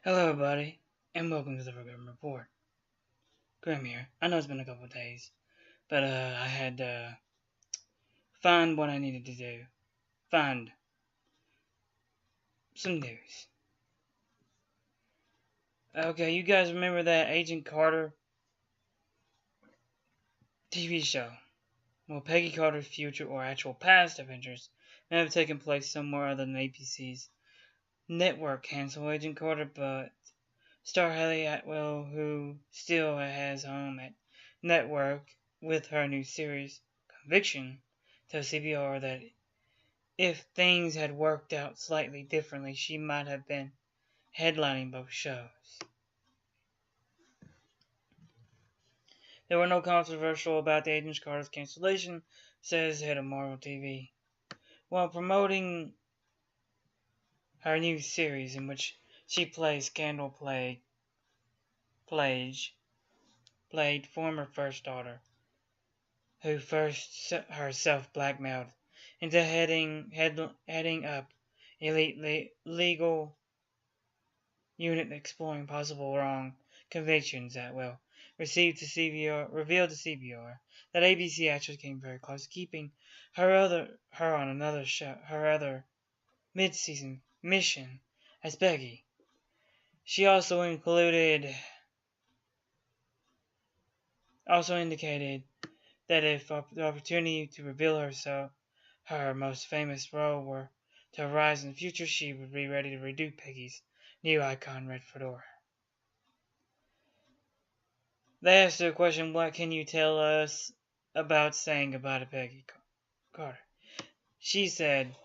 Hello, everybody, and welcome to the Grim Report. Grim here. I know it's been a couple of days, but I had to find what I needed to do. Find some news. Okay, you guys remember that Agent Carter TV show? Well, Peggy Carter's future or actual past adventures may have taken place somewhere other than ABC's network canceled Agent Carter, but star HAYLEY ATWELL, who still has home at network with her new series, Conviction, tells CBR that if things had worked out slightly differently, she might have been headlining both shows. There were no controversial about the Agent Carter's cancellation, says head of Marvel TV. While promoting her new series in which she plays Scandal played former first daughter, who first herself blackmailed into heading up elite legal unit exploring possible wrong convictions that revealed to CBR that ABC actually came very close to keeping her on another show, her other mid-season mission as Peggy. She also indicated that if the opportunity to reveal her most famous role were to arise in the future, she would be ready to redo Peggy's new icon red fedora. They asked her a question, what can you tell us about saying goodbye to Peggy Carter? She said,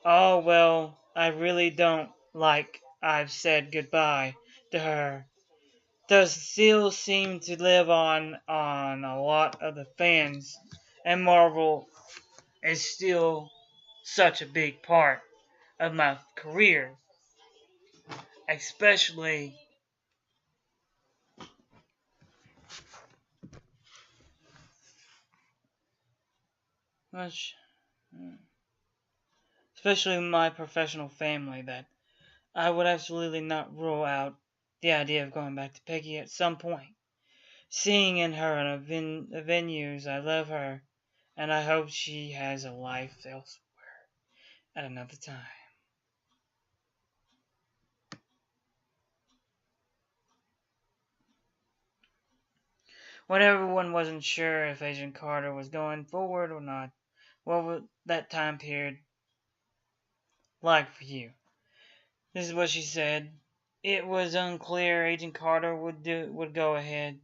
oh, well, I really don't like I've said goodbye to her. Does still seem to live on a lot of the fans, and Marvel is still such a big part of my career, especially my professional family, that I would absolutely not rule out the idea of going back to Peggy at some point. Seeing in her in the venues, I love her, and I hope she has a life elsewhere at another time. When everyone wasn't sure if Agent Carter was going forward or not, what was that time period like for you? This is what she said. It was unclear Agent Carter would go ahead.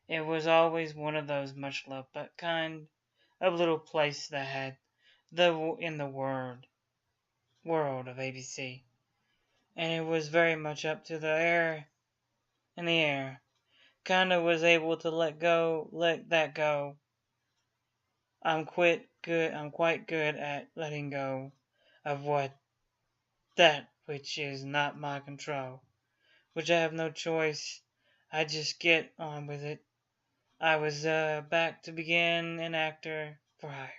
It was always one of those much loved but kind of little places that had in the world of ABC, and it was very much up to the air. Kinda was able to let that go. I'm quite good at letting go of that which is not my control, which I have no choice. I just get on with it. I was back to begin an actor for hire,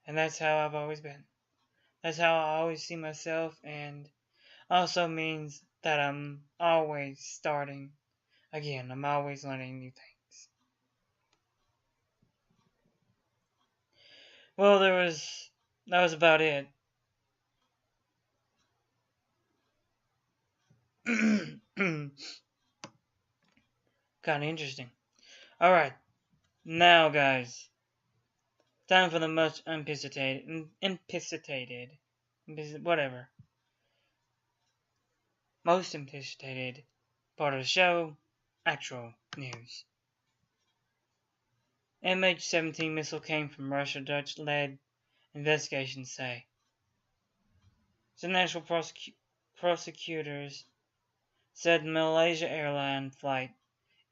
and that's how I've always been. That's how I always see myself, and also means that I'm always starting again. I'm always learning new things. Well, that was about it. Kind of interesting. Alright, now guys, time for the most anticipated, most anticipated part of the show, actual news. MH17 missile came from Russia, Dutch-led investigations say. The national prosecutors said Malaysia Airlines flight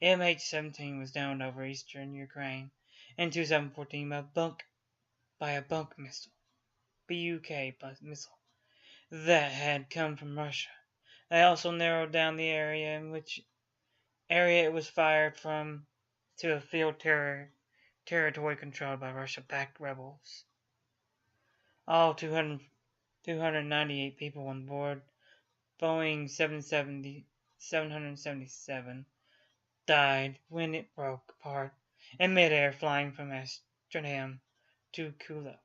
MH17 was downed over eastern Ukraine in 2014 by a BUK missile that had come from Russia. They also narrowed down the area in which it was fired from to a field territory controlled by Russia-backed rebels. All 298 people on board Boeing 777 died when it broke apart in midair flying from Amsterdam to Kuala.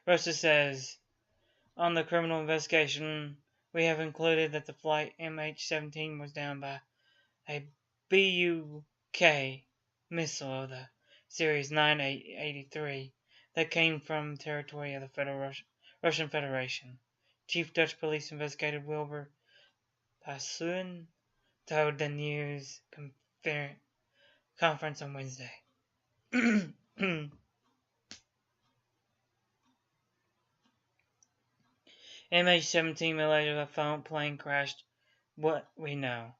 Russia says, on the criminal investigation, we have concluded that the flight MH17 was down by a BUK missile of the Series 983 that came from territory of the Russian Federation. Chief Dutch Police Investigator Wilbur Passoen told the news conference on Wednesday. MH17 Malaysia plane crashed. What we know.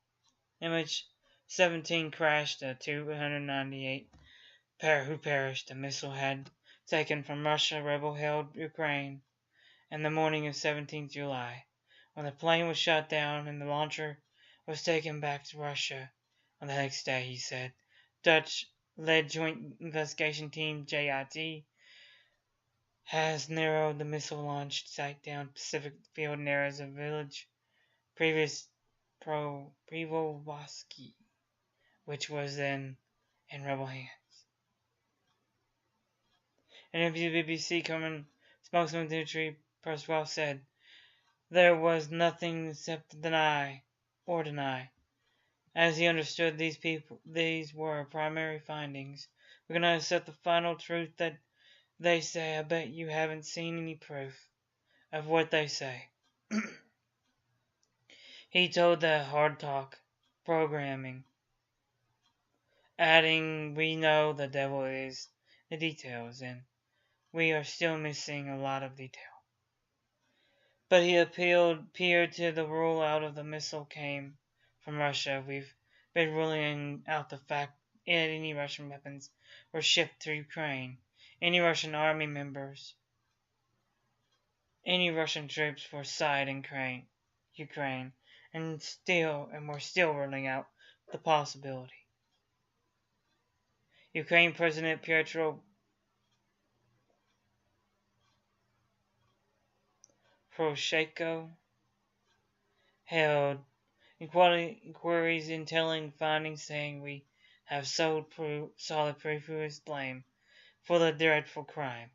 MH17 crashed. 298 who perished. The missile had taken from Russia rebel-held Ukraine in the morning of 17th July, when the plane was shot down and the launcher was taken back to Russia on the next day, he said. Dutch-led Joint Investigation Team JIT has narrowed the missile launch site down Pacific Field and areas of village Privolosky, which was then in rebel hands. An interview with BBC spokesman Dimitri Perswell said, there was nothing except to deny. As he understood these were primary findings. We're going to accept the final truth that they say. I bet you haven't seen any proof of what they say. He told the Hard Talk programming, adding, we know the devil is the details, and we are still missing a lot of detail. But he appeared to the rule out of the missile came from Russia. We've been ruling out the fact that any Russian weapons were shipped to Ukraine. Any Russian army members, any Russian troops were sighted in Ukraine, and we're still ruling out the possibility. Ukraine President Petro Poroshenko held inquiries in telling findings, saying we have solid proof who is blamed for the dreadful crime.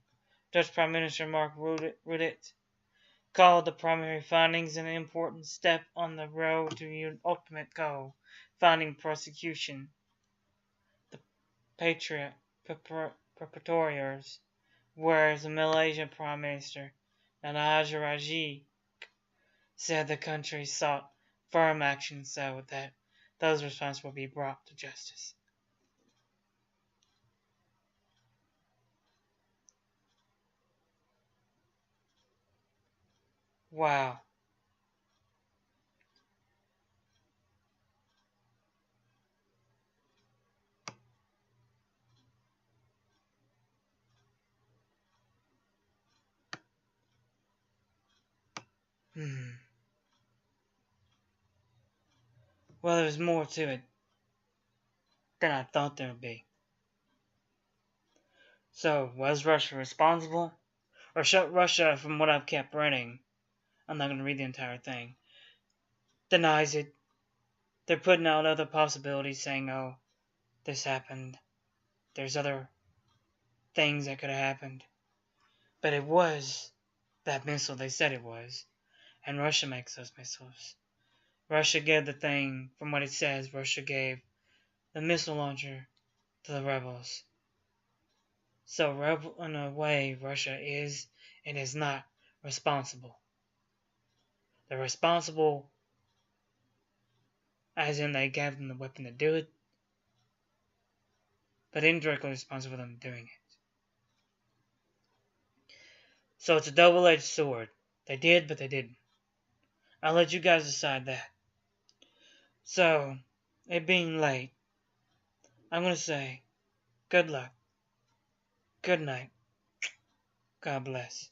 Dutch Prime Minister Mark Rutte called the primary findings an important step on the road to the ultimate goal, finding prosecution. The perpetrators, whereas the Malaysian Prime Minister Najib Razak said the country sought firm action so that those responsible be brought to justice. Wow. Well, there's more to it than I thought there would be. So, was Russia responsible? Or Russia, from what I've kept reading, I'm not going to read the entire thing, denies it. They're putting out other possibilities, saying, oh, this happened. There's other things that could have happened. But it was that missile they said it was. And Russia makes those missiles. Russia gave the thing, from what it says, Russia gave the missile launcher to the rebels. So, in a way, Russia is and is not responsible. They're responsible as in they gave them the weapon to do it, but indirectly responsible for them doing it. So it's a double-edged sword. They did, but they didn't. I'll let you guys decide that. So, it being late, I'm going to say, good luck, good night, God bless.